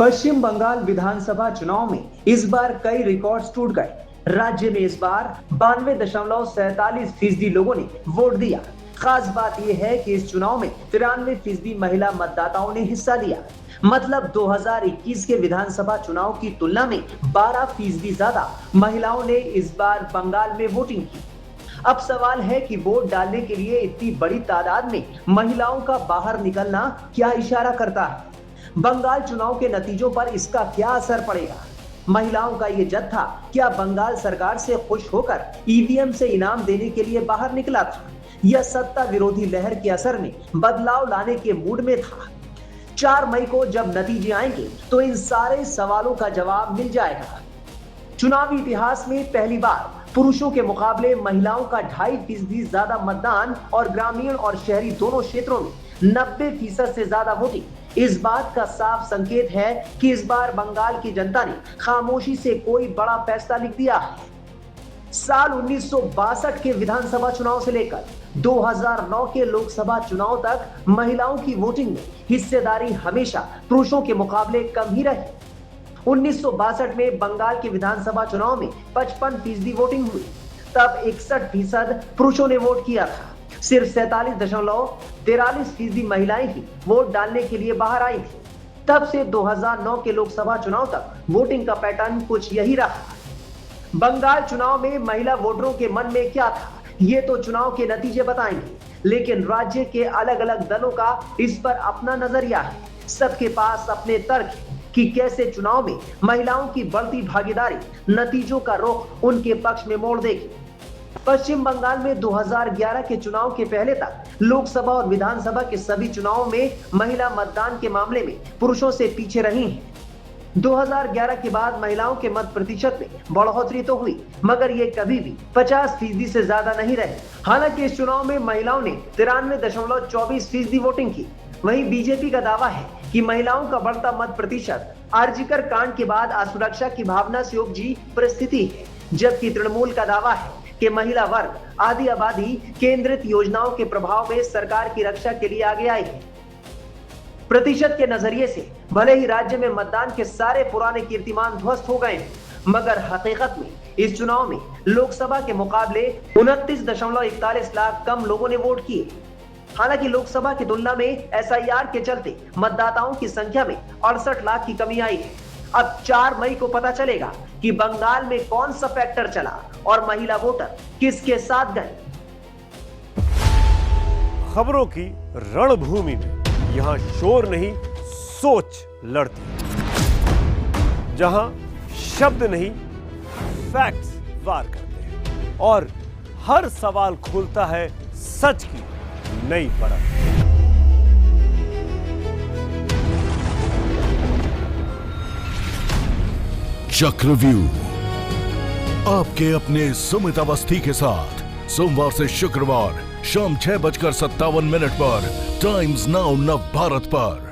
पश्चिम बंगाल विधानसभा चुनाव में इस बार कई रिकॉर्ड्स टूट गए। राज्य में इस बार 92.47% लोगों ने वोट दिया। खास बात यह है कि इस चुनाव में 93% महिला मतदाताओं ने हिस्सा लिया। मतलब 2021 के विधानसभा चुनाव की तुलना में 12% ज्यादा महिलाओं ने इस बार बंगाल में वोटिंग की। अब सवाल है कि वोट डालने के लिए इतनी बड़ी तादाद में महिलाओं का बाहर निकलना क्या इशारा करता है? बंगाल चुनाव के नतीजों पर इसका क्या असर पड़ेगा? महिलाओं का ये जत्था क्या बंगाल सरकार से खुश होकर ईवीएम से इनाम देने के लिए बाहर निकला था, या सत्ता विरोधी लहर के असर में बदलाव लाने के मूड में था? 4 मई को जब नतीजे आएंगे तो इन सारे सवालों का जवाब मिल जाएगा। चुनावी इतिहास में पहली बार पुरुषों के मुकाबले महिलाओं का 2.5% ज्यादा मतदान और ग्रामीण और शहरी दोनों क्षेत्रों में 90% से ज्यादा वोटिंग इस बात का साफ संकेत है कि इस बार बंगाल की जनता ने खामोशी से कोई बड़ा फैसला लिख दिया है। साल 1962 के विधानसभा चुनाव से लेकर 2009 के लोकसभा चुनाव तक महिलाओं की वोटिंग में हिस्सेदारी हमेशा पुरुषों के मुकाबले कम ही रही। 1962 में बंगाल के विधानसभा चुनाव में 55% वोटिंग हुई। तब 61% पुरुषों ने वोट किया था। सिर्फ 47.43% महिलाएं ही वोट डालने के लिए बाहर आई थी। तब से 2009 के लोकसभा चुनाव तक वोटिंग का पैटर्न कुछ यही रहा। बंगाल चुनाव में महिला वोटरों के मन में क्या था, ये तो चुनाव के नतीजे बताएंगे, लेकिन राज्य के अलग अलग दलों का इस पर अपना नजरिया है। सबके पास अपने तर्क है कि कैसे चुनाव में महिलाओं की बढ़ती भागीदारी नतीजों का रुख उनके पक्ष में मोड़ देगी। पश्चिम बंगाल में 2011 के चुनाव के पहले तक लोकसभा और विधानसभा के सभी चुनावों में महिला मतदान के मामले में पुरुषों से पीछे रही हैं। 2011 के बाद महिलाओं के मत प्रतिशत में बढ़ोतरी तो हुई, मगर ये कभी भी 50% से ज्यादा नहीं रहे। हालांकि इस चुनाव में महिलाओं ने 93.24% वोटिंग की। वहीं बीजेपी का दावा है कि महिलाओं का बढ़ता मत प्रतिशत आरजीकर कांड के बाद असुरक्षा की भावना से उपजी परिस्थिति है, जबकि तृणमूल का दावा है कि महिला वर्ग आधी आबादी केंद्रित योजनाओं के प्रभाव में सरकार की रक्षा के लिए आगे आई है। प्रतिशत के नजरिए से भले ही राज्य में मतदान के सारे पुराने कीर्तिमान ध्वस्त हो गए हैं, मगर हकीकत में इस चुनाव में लोकसभा के मुकाबले 29.41 लाख कम लोगों ने वोट किए। हालांकि लोकसभा की तुलना में एसआईआर के चलते मतदाताओं की संख्या में 68 लाख की कमी आई है। अब 4 मई को पता चलेगा कि बंगाल में कौन सा फैक्टर चला और महिला वोटर किसके साथ गए। खबरों की रणभूमि में यहाँ शोर नहीं, सोच लड़ती, जहां शब्द नहीं, फैक्ट्स वार करते हैं और हर सवाल खोलता है सच की नई परत। चक्रव्यूह आपके अपने सुमित अवस्थी के साथ सोमवार से शुक्रवार शाम 6:57 पर टाइम्स नाउ नव भारत पर।